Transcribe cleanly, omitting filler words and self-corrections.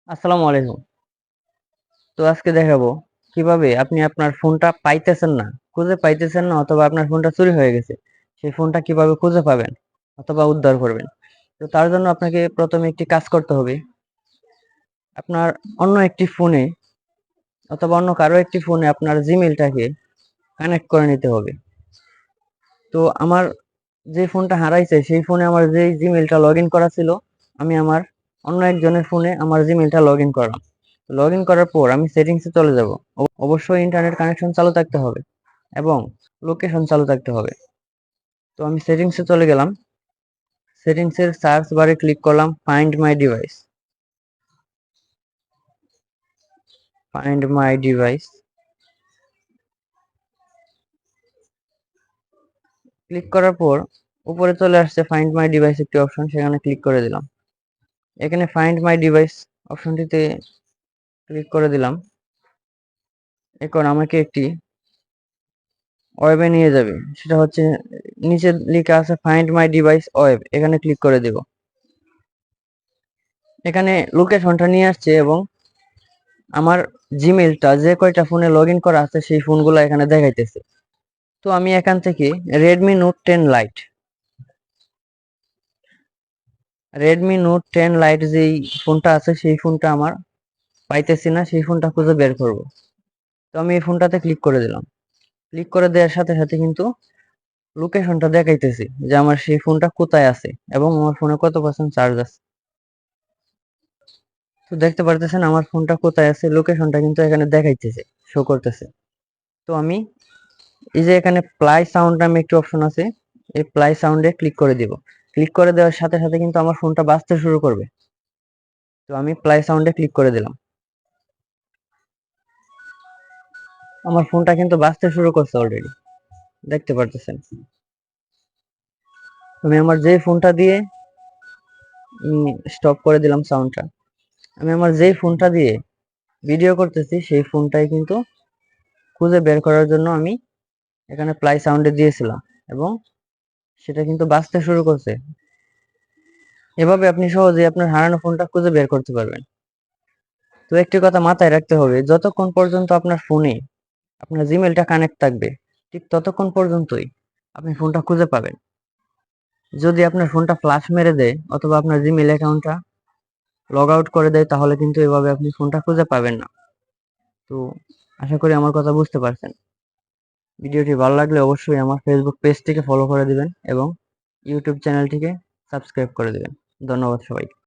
আসসালামু আলাইকুম। তো আজকে দেখাবো কিভাবে আপনি আপনার ফোনটা পাইতেছেন না, খুঁজে পাইতেছেন না অথবা আপনার ফোনটা চুরি হয়ে গেছে। সেই ফোনটা কিভাবে খুঁজে পাবেন অথবা উদ্ধার করবেন। তো তার জন্য আপনাকে প্রথমে একটি কাজ করতে হবে। আপনার অন্য একটি ফোনে অথবা অন্য কারো একটি ফোনে আপনার জিমেইলটাকে কানেক্ট করে নিতে হবে। তো আমার যে ফোনটা হারাইছে সেই ফোনে আমার যেই জিমেইলটা লগইন করা ছিল, আমি আমার অন্য একজনের ফোনে আমার জিমেইলটা লগইন করলাম। লগইন করার পর আমি সেটিংসে চলে যাব। অবশ্যই ইন্টারনেট কানেকশন চালু থাকতে হবে এবং লোকেশন চালু থাকতে হবে। তো আমি সেটিংসে চলে গেলাম। সেটিংসের সার্চ বারে ক্লিক করলাম find my device. Find my device click করার পর উপরে চলে আসছে ফাইন্ড মাই ডিভাইস একটি অপশন, সেখানে ক্লিক করে দিলাম। এখানে ফাইন্ড মাই ডিভাইস অপশনটিতে ক্লিক করে দিলাম। এখন আমাকে একটি ওয়েবে নিয়ে যাবে, সেটা হচ্ছে নিচে লেখা আছে ফাইন্ড মাই ডিভাইস ওয়েব, এখানে ক্লিক করে দেব। এখানে লোকেশনটা নিয়ে আসছে এবং আমার জিমেইলটা যে কয়টা ফোনে লগইন করা আছে সেই ফোনগুলো এখানে দেখাইতেছে। তো আমি এখান থেকে Redmi note 10 light Redmi note 10 light যেই ফোনটা আছে সেই ফোনটা আমার পাইতেছি না, সেই ফোনটা খুঁজে বের করব। তো আমি এই ফোনটাতে ক্লিক করে দিলাম। ক্লিক করে দেওয়ার সাথে সাথে কিন্তু লোকেশনটা দেখাইতেছে যে আমার সেই ফোনটা কোথায় আছে এবং আমার ফোনে কত পার্সেন্ট চার্জ আছে। তো দেখতে পারতেছেন আমার ফোনটা কোথায় আছে, লোকেশনটা কিন্তু এখানে দেখাইতেছে, শো করতেছে। তো আমি এই যে এখানে প্লাই সাউন্ড নামে একটি অপশন আছে, এই প্লাই সাউন্ডে ক্লিক করে দিব। ক্লিক করে দেওয়ার সাথে সাথে কিন্তু আমার ফোনটা বাজতে শুরু করবে। তো আমি প্লাই সাউন্ডে ক্লিক করে দিলাম। আমার ফোনটা কিন্তু বাজতে শুরু করছে অলরেডি, দেখতে পারতেছেন। আমি আমার যে ফোনটা দিয়ে স্টপ করে দিলাম সাউন্ডটা। আমি আমার যেই ফোনটা দিয়ে ভিডিও করতেছি সেই ফোনটাই কিন্তু খুঁজে বের করার জন্য আমি এখানে প্লাই সাউন্ডে দিয়েছিলাম এবং সেটা কিন্তু বাজতে শুরু করছে। এভাবে আপনি সহজেই আপনার হারানো ফোনটা খুঁজে বের করতে পারবেন। তো একটি কথা মাথায় রাখতে হবে, যতক্ষণ পর্যন্ত আপনার ফোনে আপনার জিমেইলটা কানেক্ট থাকবে ঠিক ততক্ষণ পর্যন্তই আপনি ফোনটা খুঁজে পাবেন। যদি আপনার ফোনটা ফ্লাশ মেরে দেয় অথবা আপনার জিমেইল অ্যাকাউন্টটা লগ আউট করে দেয় তাহলে কিন্তু এভাবে আপনি ফোনটা খুঁজে পাবেন না। তো আশা করি আমার কথা বুঝতে পারছেন। ভিডিওটি ভালো লাগলে অবশ্যই আমার ফেসবুক পেজটিকে ফলো করে দিবেন এবং ইউটিউব চ্যানেলটিকে সাবস্ক্রাইব করে দিবেন। ধন্যবাদ সবাইকে।